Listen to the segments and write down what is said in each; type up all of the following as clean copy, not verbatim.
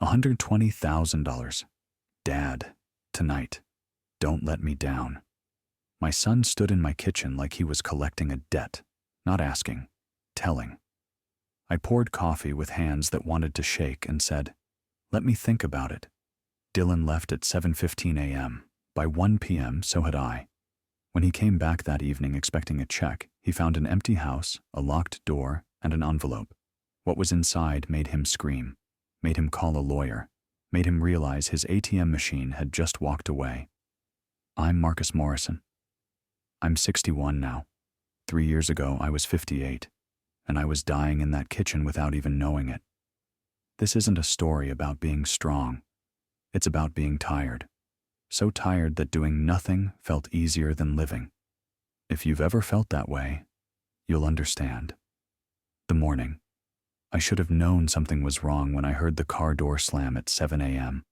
$120,000. Dad, tonight, don't let me down. My son stood in my kitchen like he was collecting a debt, not asking, telling. I poured coffee with hands that wanted to shake and said, "Let me think about it." Dylan left at 7:15 a.m. By 1 p.m., so had I. When he came back that evening expecting a check, he found an empty house, a locked door, and an envelope. What was inside made him scream, made him call a lawyer, made him realize his ATM machine had just walked away. I'm Marcus Morrison. I'm 61 now. 3 years ago, I was 58, and I was dying in that kitchen without even knowing it. This isn't a story about being strong. It's about being tired. So tired that doing nothing felt easier than living. If you've ever felt that way, you'll understand. The morning. I should have known something was wrong when I heard the car door slam at 7 a.m.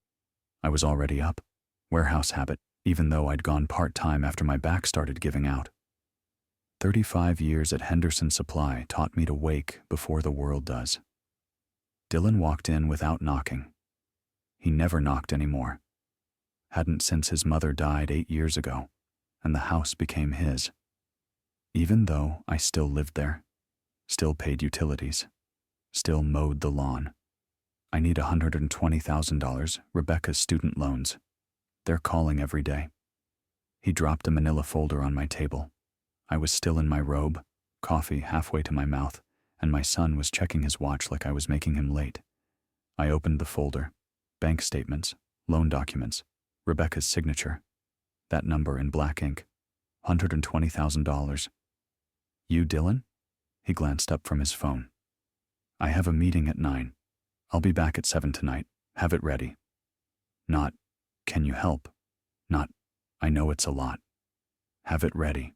I was already up. Warehouse habit, even though I'd gone part-time after my back started giving out. 35 years at Henderson Supply taught me to wake before the world does. Dylan walked in without knocking. He never knocked anymore. Hadn't since his mother died 8 years ago, and the house became his. Even though I still lived there, still paid utilities, still mowed the lawn. I need $120,000, Rebecca's student loans. They're calling every day. He dropped a manila folder on my table. I was still in my robe, coffee halfway to my mouth, and my son was checking his watch like I was making him late. I opened the folder. Bank statements, loan documents, Rebecca's signature. That number in black ink. $120,000. You, Dylan? He glanced up from his phone. I have a meeting at 9. I'll be back at 7 tonight. Have it ready. Not, can you help? Not, I know it's a lot. Have it ready.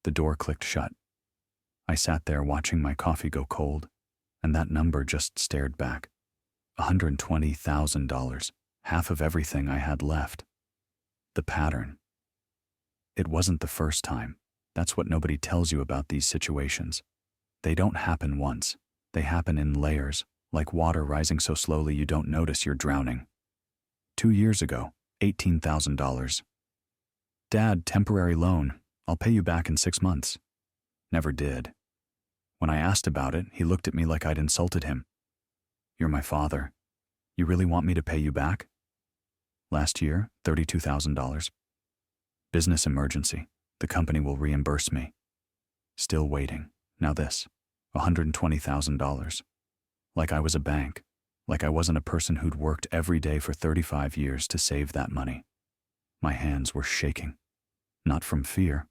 The door clicked shut. I sat there watching my coffee go cold, and that number just stared back. $120,000, half of everything I had left. The pattern. It wasn't the first time. That's what nobody tells you about these situations. They don't happen once. They happen in layers, like water rising so slowly you don't notice you're drowning. 2 years ago, $18,000. Dad, temporary loan. I'll pay you back in 6 months. Never did. When I asked about it, he looked at me like I'd insulted him. You're my father. You really want me to pay you back? Last year, $32,000. Business emergency. The company will reimburse me. Still waiting. Now this. $120,000. Like I was a bank. Like I wasn't a person who'd worked every day for 35 years to save that money. My hands were shaking. Not from fear.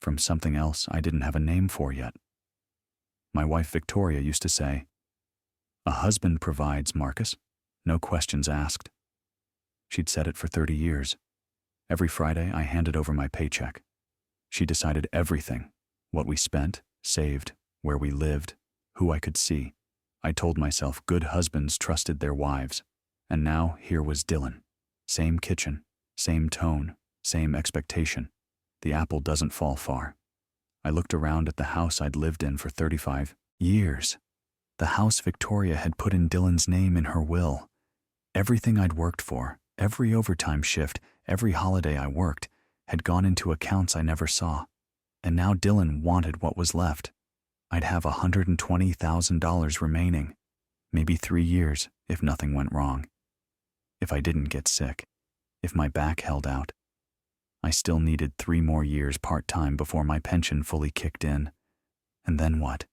From something else I didn't have a name for yet. My wife Victoria used to say, "A husband provides, Marcus. No questions asked." She'd said it for 30 years. Every Friday I handed over my paycheck. She decided everything. What we spent, saved, where we lived, who I could see. I told myself good husbands trusted their wives. And now here was Dylan. Same kitchen, same tone, same expectation. The apple doesn't fall far. I looked around at the house I'd lived in for 35 years. The house Victoria had put in Dylan's name in her will. Everything I'd worked for, every overtime shift, every holiday I worked, had gone into accounts I never saw. And now Dylan wanted what was left. I'd have $120,000 remaining. Maybe 3 years, if nothing went wrong. If I didn't get sick. If my back held out. I still needed 3 more years part-time before my pension fully kicked in. And then what?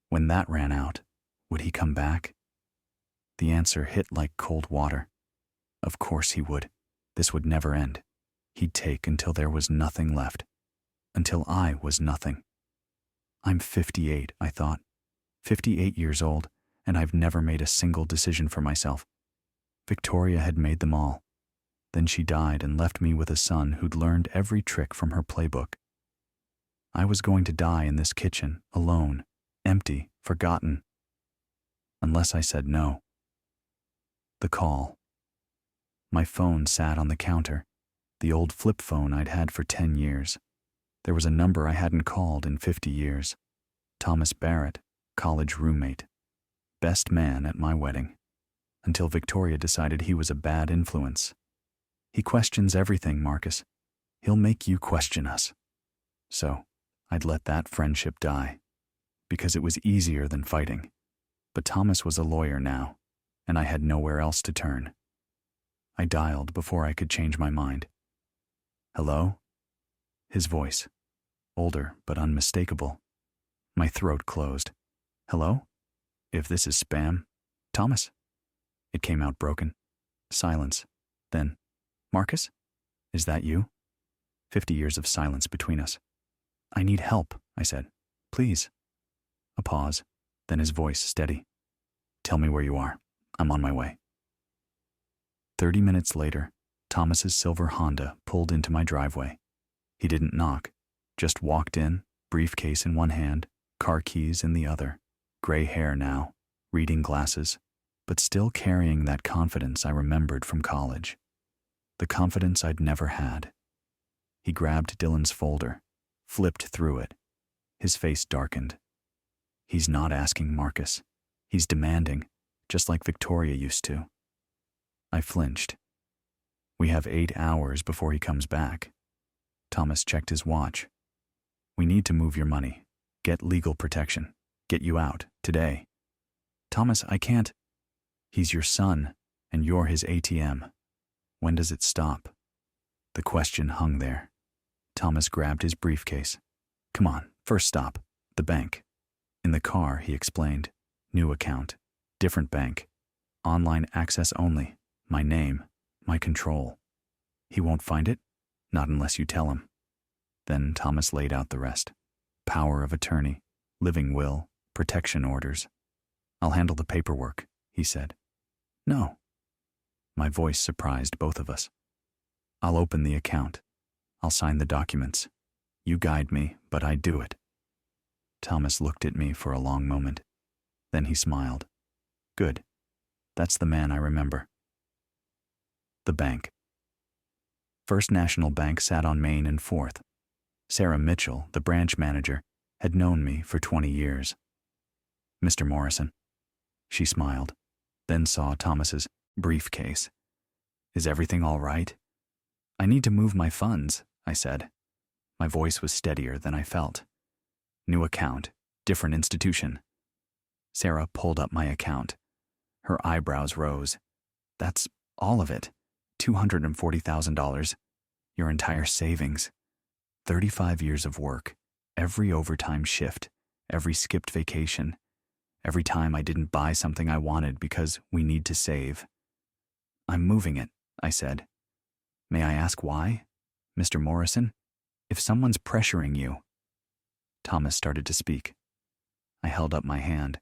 When that ran out, would he come back? The answer hit like cold water. Of course he would. This would never end. He'd take until there was nothing left. Until I was nothing. I'm 58, I thought. 58 years old, and I've never made a single decision for myself. Victoria had made them all. Then she died and left me with a son who'd learned every trick from her playbook. I was going to die in this kitchen, alone, empty, forgotten. Unless I said no. The call. My phone sat on the counter, the old flip phone I'd had for 10 years. There was a number I hadn't called in 50 years. Thomas Barrett, college roommate. Best man at my wedding. until Victoria decided he was a bad influence. He questions everything, Marcus. He'll make you question us. So, I'd let that friendship die, because it was easier than fighting. But Thomas was a lawyer now, and I had nowhere else to turn. I dialed before I could change my mind. Hello? His voice, older but unmistakable. My throat closed. Hello? If this is spam, Thomas? It came out broken. Silence. Then, Marcus? Is that you? 50 years of silence between us. I need help, I said. Please. A pause, then his voice steady. Tell me where you are. I'm on my way. 30 minutes later, Thomas's silver Honda pulled into my driveway. He didn't knock, just walked in, briefcase in one hand, car keys in the other, gray hair now, reading glasses, but still carrying that confidence I remembered from college. The confidence I'd never had. He grabbed Dylan's folder, flipped through it. His face darkened. He's not asking Marcus. He's demanding, just like Victoria used to. I flinched. We have 8 hours before he comes back. Thomas checked his watch. We need to move your money, get legal protection, get you out, today. Thomas, I can't. He's your son, and you're his ATM. When does it stop? The question hung there. Thomas grabbed his briefcase. Come on, first stop, the bank. In the car, he explained. New account, different bank, online access only, my name, my control. He won't find it? Not unless you tell him. Then Thomas laid out the rest. Power of attorney, living will, protection orders. I'll handle the paperwork, he said. No. My voice surprised both of us. I'll open the account. I'll sign the documents. You guide me, but I do it. Thomas looked at me for a long moment. Then he smiled. Good. That's the man I remember. The bank. First National Bank sat on Main and 4th. Sarah Mitchell, the branch manager, had known me for 20 years. Mr. Morrison. She smiled, then saw Thomas's briefcase. Is everything all right? I need to move my funds, I said. My voice was steadier than I felt. New account, different institution. Sarah pulled up my account. Her eyebrows rose. That's all of it. $240,000. Your entire savings. 35 years of work. Every overtime shift. Every skipped vacation. Every time I didn't buy something I wanted because we need to save. I'm moving it, I said. May I ask why, Mr. Morrison? If someone's pressuring you. Thomas started to speak. I held up my hand.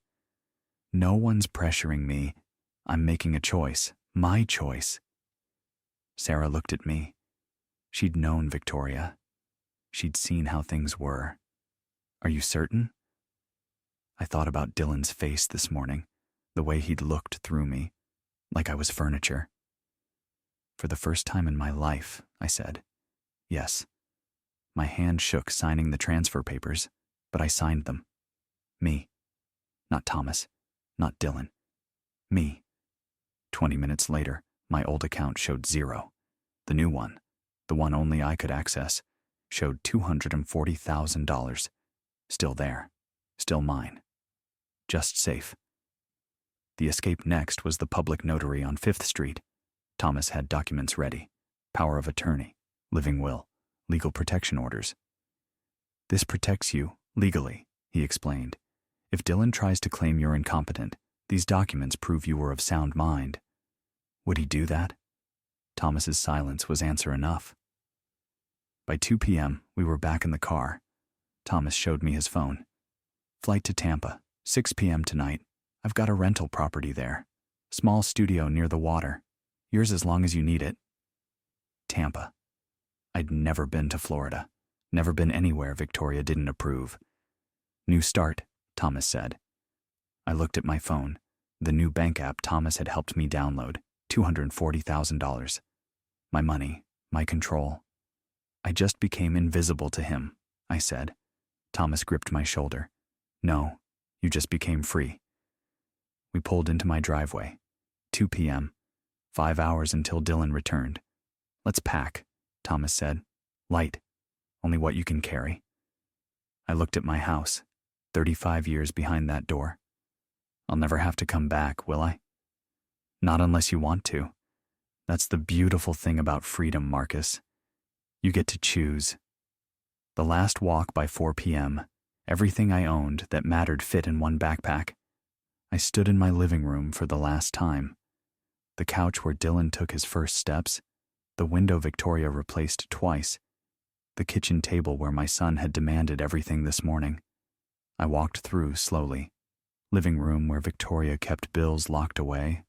No one's pressuring me. I'm making a choice. My choice. Sarah looked at me. She'd known Victoria. She'd seen how things were. Are you certain? I thought about Dylan's face this morning, the way he'd looked through me, like I was furniture. For the first time in my life, I said, yes. My hand shook signing the transfer papers, but I signed them. Me. Not Thomas. Not Dylan. Me. 20 minutes later, my old account showed 0. The new one, the one only I could access, showed $240,000. Still there. Still mine. Just safe. The escape next was the public notary on 5th Street. Thomas had documents ready. Power of attorney, living will, legal protection orders. This protects you, legally, he explained. If Dylan tries to claim you're incompetent, these documents prove you were of sound mind. Would he do that? Thomas's silence was answer enough. By 2 p.m., we were back in the car. Thomas showed me his phone. Flight to Tampa, 6 p.m. tonight. I've got a rental property there. Small studio near the water. Yours as long as you need it. Tampa. I'd never been to Florida. Never been anywhere Victoria didn't approve. New start, Thomas said. I looked at my phone. The new bank app Thomas had helped me download. $240,000. My money, my control. I just became invisible to him, I said. Thomas gripped my shoulder. No, you just became free. We pulled into my driveway. 2 p.m., 5 hours until Dylan returned. "Let's pack," Thomas said. "Light, only what you can carry." I looked at my house, 35 years behind that door. I'll never have to come back, will I? Not unless you want to. That's the beautiful thing about freedom, Marcus. You get to choose. The last walk by 4 p.m., everything I owned that mattered fit in one backpack. I stood in my living room for the last time. The couch where Dylan took his first steps, the window Victoria replaced twice, the kitchen table where my son had demanded everything this morning. I walked through slowly. Living room where Victoria kept bills locked away.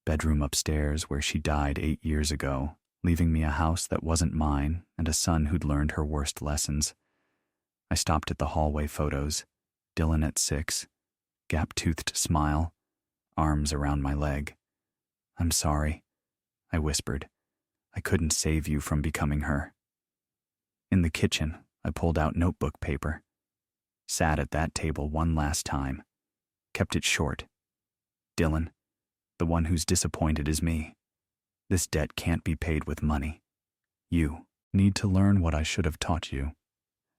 Bedroom upstairs where she died 8 years ago, leaving me a house that wasn't mine and a son who'd learned her worst lessons. I stopped at the hallway photos. Dylan at 6, gap-toothed smile, arms around my leg. "I'm sorry," I whispered. "I couldn't save you from becoming her." In the kitchen, I pulled out notebook paper. Sat at that table one last time. Kept it short. "Dylan, the one who's disappointed is me. This debt can't be paid with money. You need to learn what I should have taught you.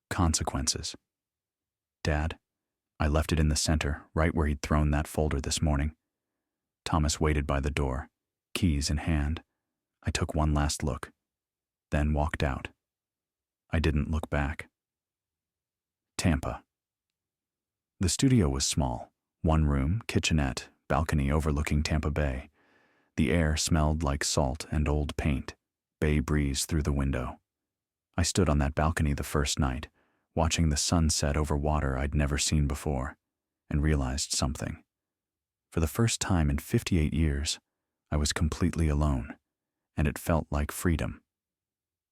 Consequences." "Dad," I left it in the center, right where he'd thrown that folder this morning. Thomas waited by the door, keys in hand. I took one last look, then walked out. I didn't look back. Tampa. The studio was small. One room, kitchenette, balcony overlooking Tampa Bay. The air smelled like salt and old paint. Bay breeze through the window. I stood on that balcony the first night, watching the sun set over water I'd never seen before, and realized something. For the first time in 58 years, I was completely alone, and it felt like freedom.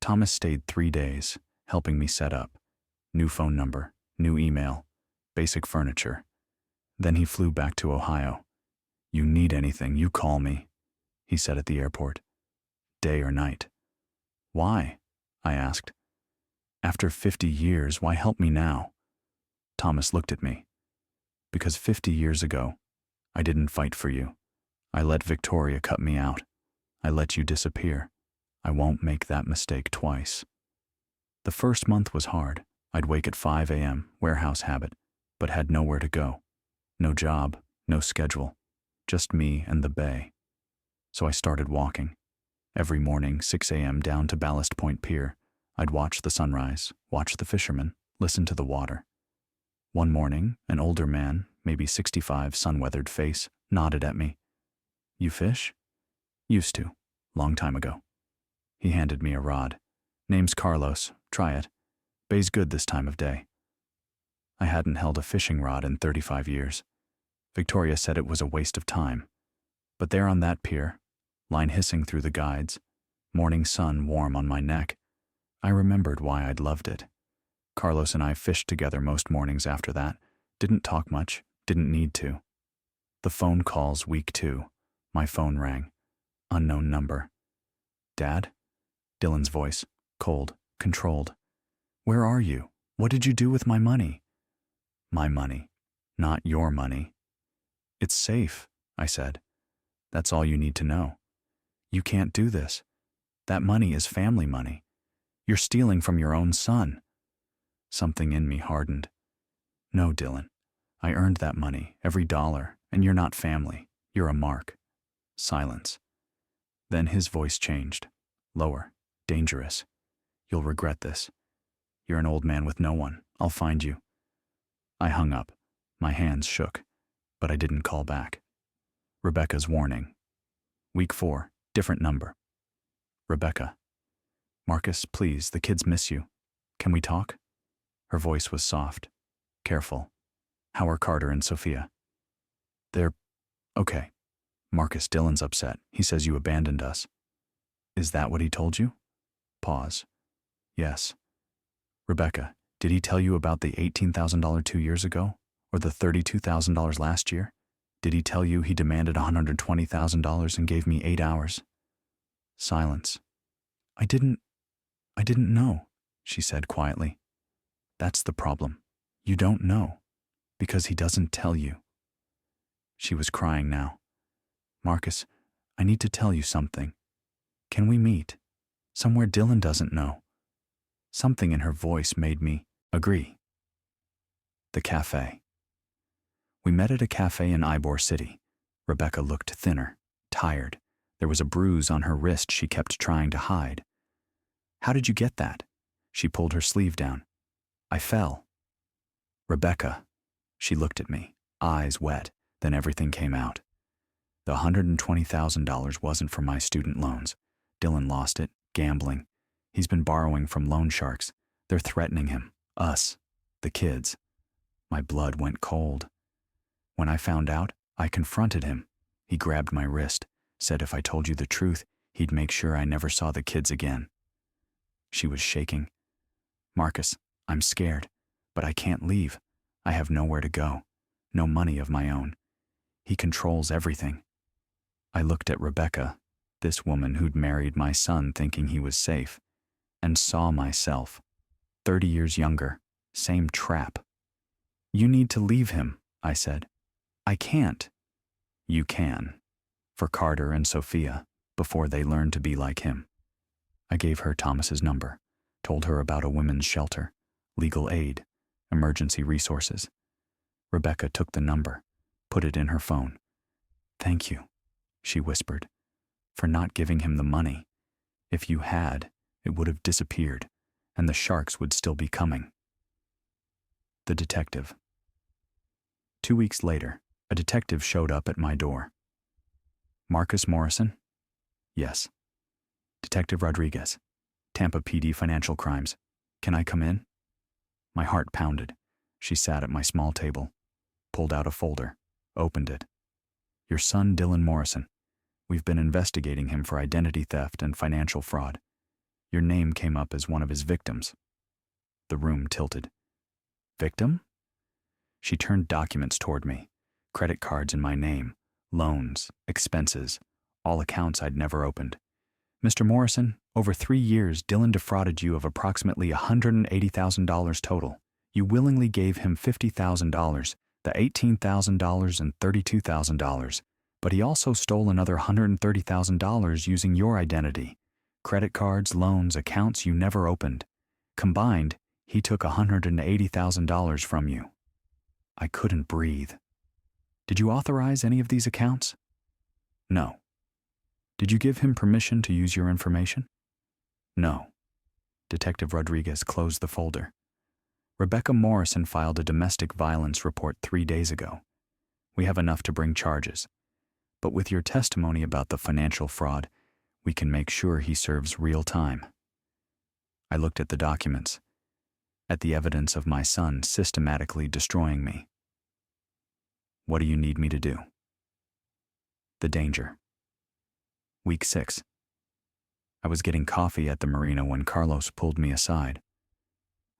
Thomas stayed 3 days, helping me set up. New phone number, new email, basic furniture. Then he flew back to Ohio. "You need anything, you call me," he said at the airport. Day or night. "Why?" I asked. "After 50 years, why help me now?" Thomas looked at me. "Because 50 years ago, I didn't fight for you. I let Victoria cut me out. I let you disappear. I won't make that mistake twice." The first month was hard. I'd wake at 5 a.m., warehouse habit, but had nowhere to go. No job, no schedule, just me and the bay. So I started walking. Every morning, 6 a.m. down to Ballast Point Pier, I'd watch the sunrise, watch the fishermen, listen to the water. One morning, an older man, maybe 65, sun-weathered face, nodded at me. "You fish?" "Used to, long time ago." He handed me a rod. "Name's Carlos, try it. Bay's good this time of day." I hadn't held a fishing rod in 35 years. Victoria said it was a waste of time. But there on that pier, line hissing through the guides, morning sun warm on my neck, I remembered why I'd loved it. Carlos and I fished together most mornings after that, didn't talk much, didn't need to. The phone calls week 2. My phone rang. Unknown number. "Dad?" Dylan's voice, cold, controlled. "Where are you? What did you do with my money?" "My money, not your money." "It's safe," I said. "That's all you need to know. You can't do this. That money is family money. You're stealing from your own son." Something in me hardened. "No, Dylan. I earned that money, every dollar, and you're not family. You're a mark." Silence. Then his voice changed. Lower, dangerous. "You'll regret this. You're an old man with no one. I'll find you." I hung up. My hands shook, but I didn't call back. Rebecca's warning. Week 4, different number. Rebecca. "Marcus, please, the kids miss you. Can we talk?" Her voice was soft, careful. "How are Carter and Sophia?" "They're okay. Marcus, Dylan's upset. He says you abandoned us." "Is that what he told you?" Pause. "Yes." "Rebecca, did he tell you about the $18,000 2 years ago? Or the $32,000 last year? Did he tell you he demanded $120,000 and gave me 8 hours?" Silence. I didn't know," she said quietly. "That's the problem. You don't know. Because he doesn't tell you." She was crying now. "Marcus, I need to tell you something. Can we meet? Somewhere Dylan doesn't know. Something in her voice made me agree. The cafe. We met at a cafe in Ybor City. Rebecca looked thinner, tired. There was a bruise on her wrist she kept trying to hide. How did you get that? She pulled her sleeve down. I fell. Rebecca. She looked at me, eyes wet, then everything came out. The $120,000 wasn't for my student loans. Dylan lost it, gambling. He's been borrowing from loan sharks. They're threatening him, us, the kids. My blood went cold. When I found out, I confronted him. He grabbed my wrist, said if I told you the truth, he'd make sure I never saw the kids again. She was shaking. Marcus, I'm scared, but I can't leave. I have nowhere to go, no money of my own. He controls everything. I looked at Rebecca, this woman who'd married my son thinking he was safe, and saw myself, 30 years younger, same trap. You need to leave him, I said. I can't. You can. For Carter and Sophia, before they learn to be like him. I gave her Thomas's number, told her about a women's shelter, legal aid, emergency resources. Rebecca took the number, put it in her phone. Thank you, she whispered, for not giving him the money. If you had, it would have disappeared, and the sharks would still be coming. The detective. 2 weeks later, a detective showed up at my door. Marcus Morrison? Yes. Detective Rodriguez, Tampa PD Financial Crimes. Can I come in? My heart pounded. She sat at my small table, pulled out a folder, opened it. Your son, Dylan Morrison. We've been investigating him for identity theft and financial fraud. Your name came up as one of his victims. The room tilted. Victim? She turned documents toward me, credit cards in my name, loans, expenses, all accounts I'd never opened. Mr. Morrison, over 3 years, Dylan defrauded you of approximately $180,000 total. You willingly gave him $50,000, the $18,000 and $32,000, but he also stole another $130,000 using your identity. Credit cards, loans, accounts you never opened. Combined, he took $180,000 from you. I couldn't breathe. Did you authorize any of these accounts? No. Did you give him permission to use your information? No. Detective Rodriguez closed the folder. Rebecca Morrison filed a domestic violence report 3 days ago. We have enough to bring charges. But with your testimony about the financial fraud, we can make sure he serves real time. I looked at the documents, at the evidence of my son systematically destroying me. What do you need me to do? The danger. Week 6. I was getting coffee at the marina when Carlos pulled me aside.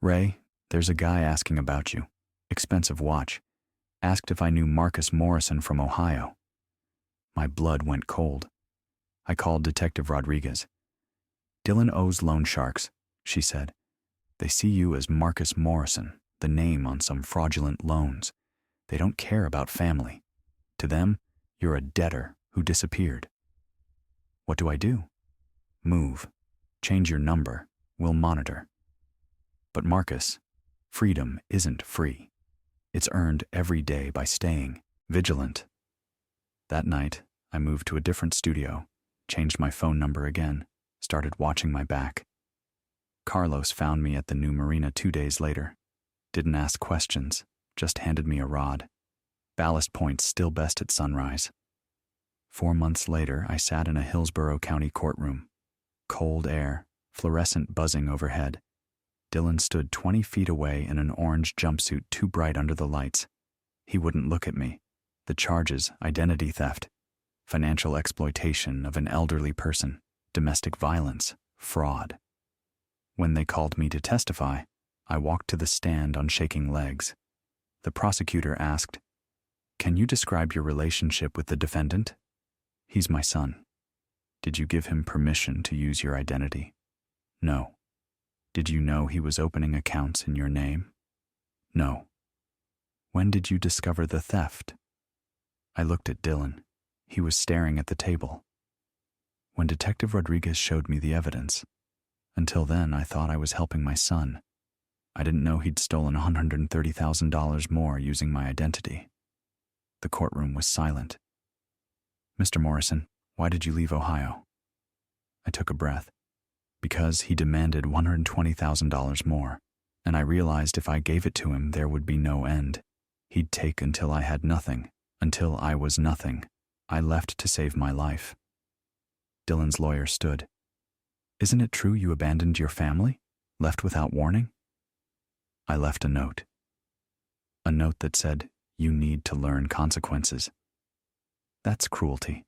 Ray, there's a guy asking about you. Expensive watch. Asked if I knew Marcus Morrison from Ohio. My blood went cold. I called Detective Rodriguez. Dylan owes loan sharks, she said. They see you as Marcus Morrison, the name on some fraudulent loans. They don't care about family. To them, you're a debtor who disappeared. What do I do? Move. Change your number. We'll monitor. But Marcus, freedom isn't free. It's earned every day by staying vigilant. That night, I moved to a different studio, changed my phone number again, started watching my back. Carlos found me at the new marina 2 days later. Didn't ask questions, just handed me a rod. Ballast points still best at sunrise. 4 months later, I sat in a Hillsborough County courtroom. Cold air, fluorescent buzzing overhead. Dylan stood 20 feet away in an orange jumpsuit too bright under the lights. He wouldn't look at me. The charges, identity theft, financial exploitation of an elderly person, domestic violence, fraud. When they called me to testify, I walked to the stand on shaking legs. The prosecutor asked, "Can you describe your relationship with the defendant?" "He's my son." "Did you give him permission to use your identity?" "No." "Did you know he was opening accounts in your name?" "No." "When did you discover the theft?" I looked at Dylan. He was staring at the table, when Detective Rodriguez showed me the evidence. Until then, I thought I was helping my son. I didn't know he'd stolen $130,000 more using my identity. The courtroom was silent. Mr. Morrison, why did you leave Ohio? I took a breath. Because he demanded $120,000 more, and I realized if I gave it to him, there would be no end. He'd take until I had nothing, until I was nothing. I left to save my life. Dylan's lawyer stood. Isn't it true you abandoned your family? Left without warning? I left a note. A note that said, you need to learn consequences. That's cruelty.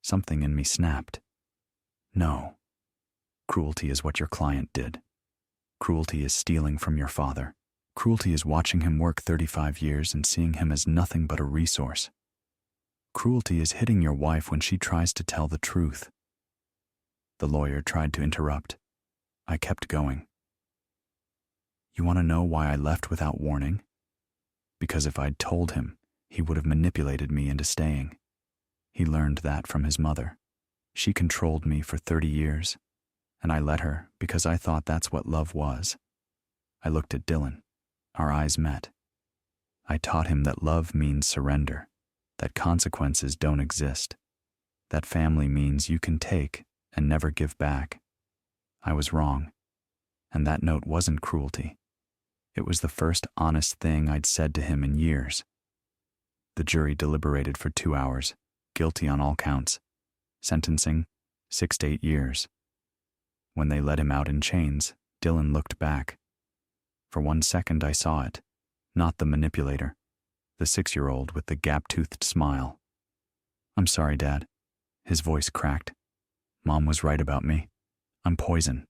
Something in me snapped. No. Cruelty is what your client did. Cruelty is stealing from your father. Cruelty is watching him work 35 years and seeing him as nothing but a resource. Cruelty is hitting your wife when she tries to tell the truth. The lawyer tried to interrupt. I kept going. You want to know why I left without warning? Because if I'd told him, he would have manipulated me into staying. He learned that from his mother. She controlled me for 30 years, and I let her because I thought that's what love was. I looked at Dylan. Our eyes met. I taught him that love means surrender, that consequences don't exist, that family means you can take and never give back. I was wrong, and that note wasn't cruelty. It was the first honest thing I'd said to him in years. The jury deliberated for 2 hours, guilty on all counts. Sentencing, 6 to 8 years. When they let him out in chains, Dylan looked back. For 1 second I saw it, not the manipulator, the 6-year-old with the gap-toothed smile. I'm sorry, Dad. His voice cracked. Mom was right about me. I'm poison.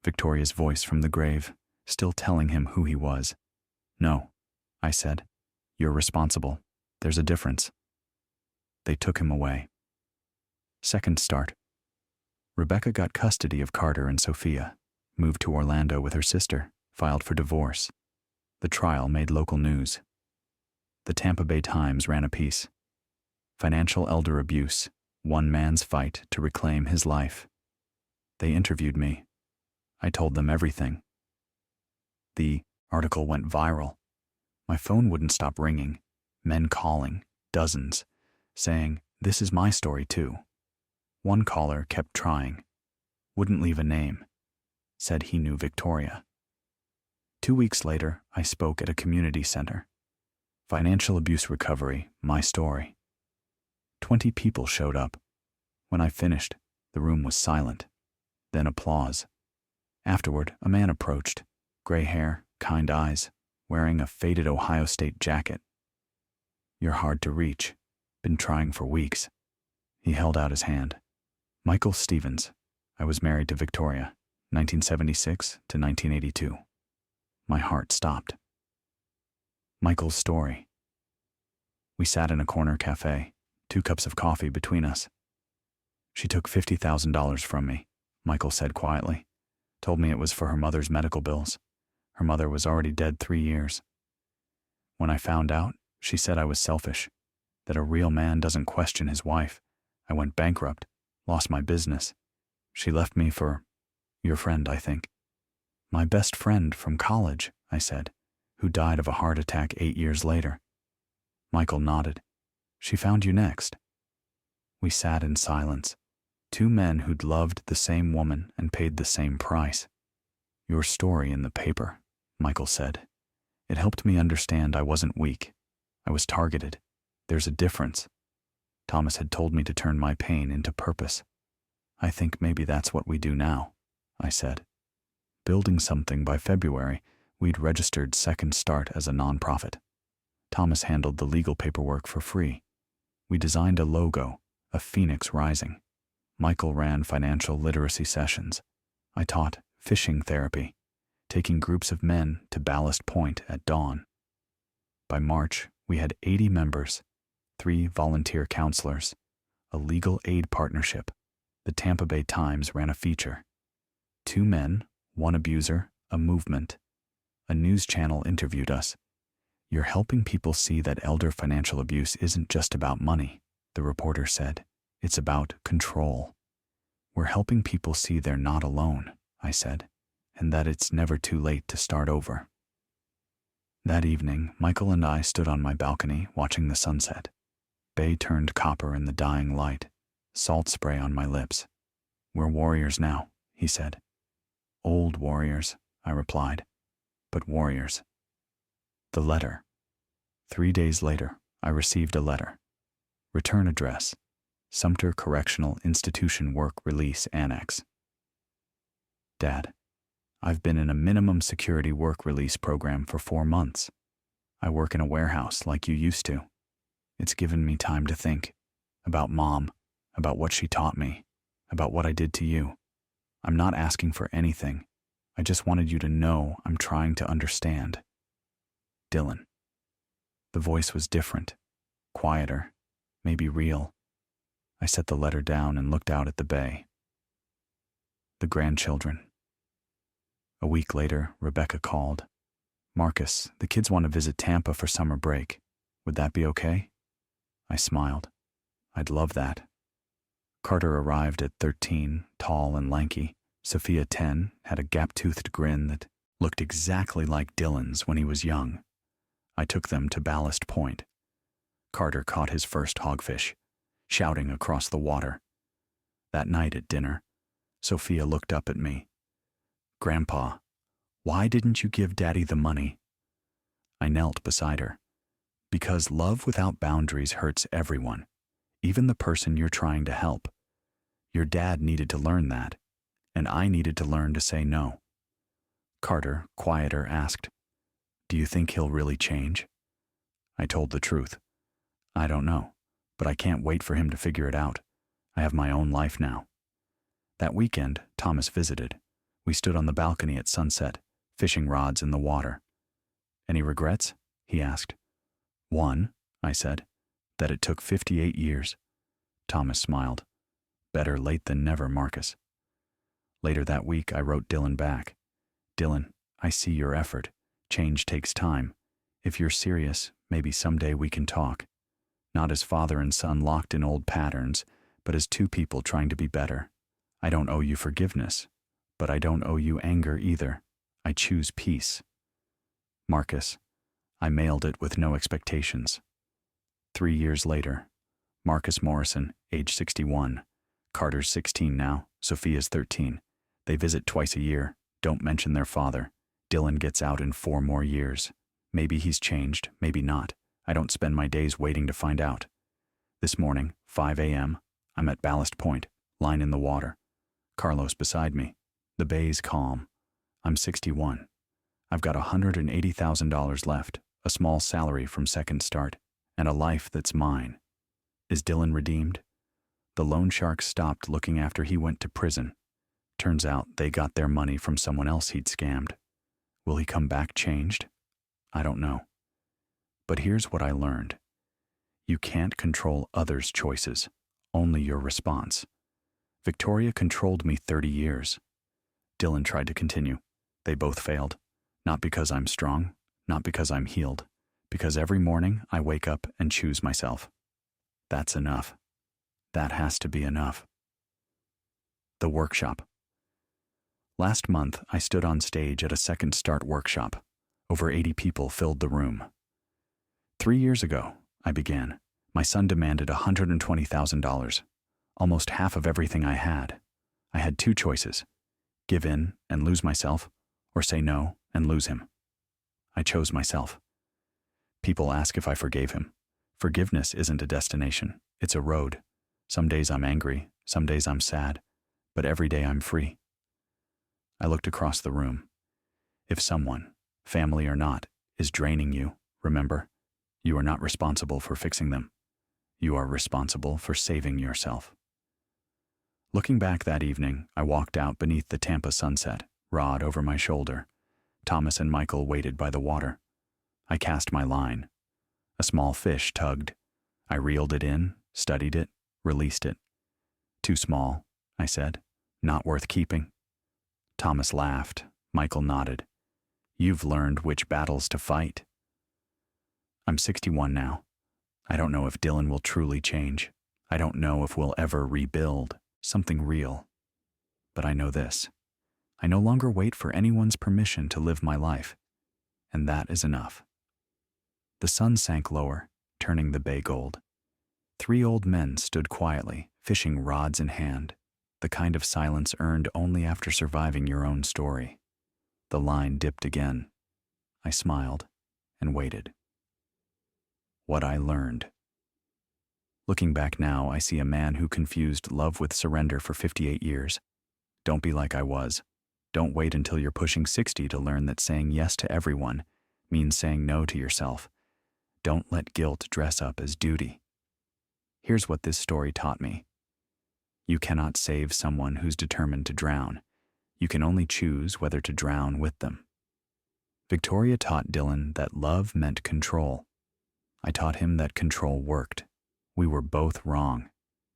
Victoria's voice from the grave, still telling him who he was. No, I said. You're responsible. There's a difference. They took him away. Second start. Rebecca got custody of Carter and Sophia, moved to Orlando with her sister, filed for divorce. The trial made local news. The Tampa Bay Times ran a piece. Financial elder abuse, one man's fight to reclaim his life. They interviewed me. I told them everything. The article went viral. My phone wouldn't stop ringing, men calling, dozens, saying, this is my story too. One caller kept trying, wouldn't leave a name, said he knew Victoria. 2 weeks later, I spoke at a community center. Financial abuse recovery, my story. 20 people showed up. When I finished, the room was silent. Then applause. Afterward, a man approached, gray hair, kind eyes, wearing a faded Ohio State jacket. You're hard to reach. Been trying for weeks. He held out his hand. Michael Stevens. I was married to Victoria, 1976 to 1982. My heart stopped. Michael's story. We sat in a corner cafe, 2 cups of coffee between us. She took $50,000 from me, Michael said quietly. Told me it was for her mother's medical bills. Her mother was already dead 3 years. When I found out, she said I was selfish, that a real man doesn't question his wife. I went bankrupt, lost my business. She left me for your friend, I think. My best friend from college, I said, who died of a heart attack 8 years later. Michael nodded. She found you next. We sat in silence. 2 men who'd loved the same woman and paid the same price. Your story in the paper, Michael said. It helped me understand I wasn't weak. I was targeted. There's a difference. Thomas had told me to turn my pain into purpose. I think maybe that's what we do now, I said. Building something by February, we'd registered Second Start as a nonprofit. Thomas handled the legal paperwork for free. We designed a logo, a phoenix rising. Michael ran financial literacy sessions. I taught fishing therapy, taking groups of men to Ballast Point at dawn. By March, we had 80 members, 3 volunteer counselors, a legal aid partnership. The Tampa Bay Times ran a feature. 2 men, 1 abuser, a movement. A news channel interviewed us. You're helping people see that elder financial abuse isn't just about money, the reporter said. It's about control. We're helping people see they're not alone, I said, and that it's never too late to start over. That evening, Michael and I stood on my balcony watching the sunset. Bay turned copper in the dying light, salt spray on my lips. We're warriors now, he said. Old warriors, I replied, but warriors. The letter. 3 days later, I received a letter. Return address, Sumter Correctional Institution Work Release Annex. Dad, I've been in a minimum security work release program for 4 months. I work in a warehouse like you used to. It's given me time to think about Mom, about what she taught me, about what I did to you. I'm not asking for anything. I just wanted you to know I'm trying to understand. Dylan. The voice was different, quieter, maybe real. I set the letter down and looked out at the bay. The grandchildren. A week later, Rebecca called. Marcus, the kids want to visit Tampa for summer break. Would that be okay? I smiled. I'd love that. Carter arrived at 13, tall and lanky. Sophia, 10, had a gap-toothed grin that looked exactly like Dylan's when he was young. I took them to Ballast Point. Carter caught his first hogfish, shouting across the water. That night at dinner, Sophia looked up at me. Grandpa, why didn't you give Daddy the money? I knelt beside her. Because love without boundaries hurts everyone, even the person you're trying to help. Your dad needed to learn that, and I needed to learn to say no. Carter, quieter, asked, Do you think he'll really change? I told the truth. I don't know, but I can't wait for him to figure it out. I have my own life now. That weekend, Thomas visited. We stood on the balcony at sunset, fishing rods in the water. Any regrets? He asked. One, I said, that it took 58 years. Thomas smiled. Better late than never, Marcus. Later that week, I wrote Dylan back. Dylan, I see your effort. Change takes time. If you're serious, maybe someday we can talk. Not as father and son locked in old patterns, but as two people trying to be better. I don't owe you forgiveness, but I don't owe you anger either. I choose peace. Marcus, I mailed it with no expectations. 3 years later, Marcus Morrison, age 61. Carter's 16 now, Sophia's 13. They visit twice a year, don't mention their father. Dylan gets out in 4 more years. Maybe he's changed, maybe not. I don't spend my days waiting to find out. This morning, 5 a.m., I'm at Ballast Point, line in the water. Carlos beside me. The bay's calm. I'm 61. I've got $180,000 left, a small salary from Second Start, and a life that's mine. Is Dylan redeemed? The loan sharks stopped looking after he went to prison. Turns out they got their money from someone else he'd scammed. Will he come back changed? I don't know. But here's what I learned. You can't control others' choices, only your response. Victoria controlled me 30 years. Dylan tried to continue. They both failed. Not because I'm strong, not because I'm healed, because every morning I wake up and choose myself. That's enough. That has to be enough. The workshop. Last month, I stood on stage at a Second Start workshop. Over 80 people filled the room. 3 years ago, I began. My son demanded $120,000, almost half of everything I had. I had 2 choices, give in and lose myself, or say no and lose him. I chose myself. People ask if I forgave him. Forgiveness isn't a destination, it's a road. Some days I'm angry, some days I'm sad, but every day I'm free. I looked across the room. If someone, family or not, is draining you, remember, you are not responsible for fixing them. You are responsible for saving yourself. Looking back that evening, I walked out beneath the Tampa sunset, rod over my shoulder. Thomas and Michael waited by the water. I cast my line. A small fish tugged. I reeled it in, studied it, released it. Too small, I said. Not worth keeping. Thomas laughed. Michael nodded. You've learned which battles to fight. I'm 61 now. I don't know if Dylan will truly change. I don't know if we'll ever rebuild something real, but I know this. I no longer wait for anyone's permission to live my life, and that is enough. The sun sank lower, turning the bay gold. 3 old men stood quietly, fishing rods in hand, the kind of silence earned only after surviving your own story. The line dipped again. I smiled and waited. What I learned. Looking back now, I see a man who confused love with surrender for 58 years. Don't be like I was. Don't wait until you're pushing 60 to learn that saying yes to everyone means saying no to yourself. Don't let guilt dress up as duty. Here's what this story taught me. You cannot save someone who's determined to drown. You can only choose whether to drown with them. Victoria taught Dylan that love meant control. I taught him that control worked. We were both wrong.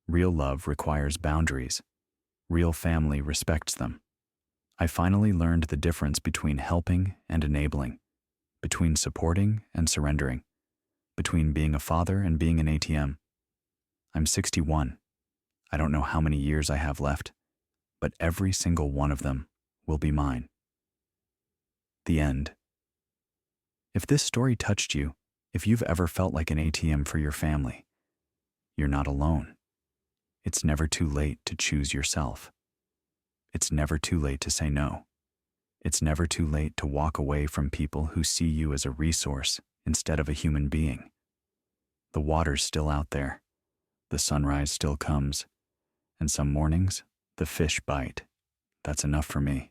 Real love requires boundaries. Real family respects them. I finally learned the difference between helping and enabling, between supporting and surrendering, between being a father and being an ATM. I'm 61. I don't know how many years I have left, but every single one of them will be mine. The end. If this story touched you, if you've ever felt like an ATM for your family, you're not alone. It's never too late to choose yourself. It's never too late to say no. It's never too late to walk away from people who see you as a resource instead of a human being. The water's still out there. The sunrise still comes. And some mornings, the fish bite. That's enough for me.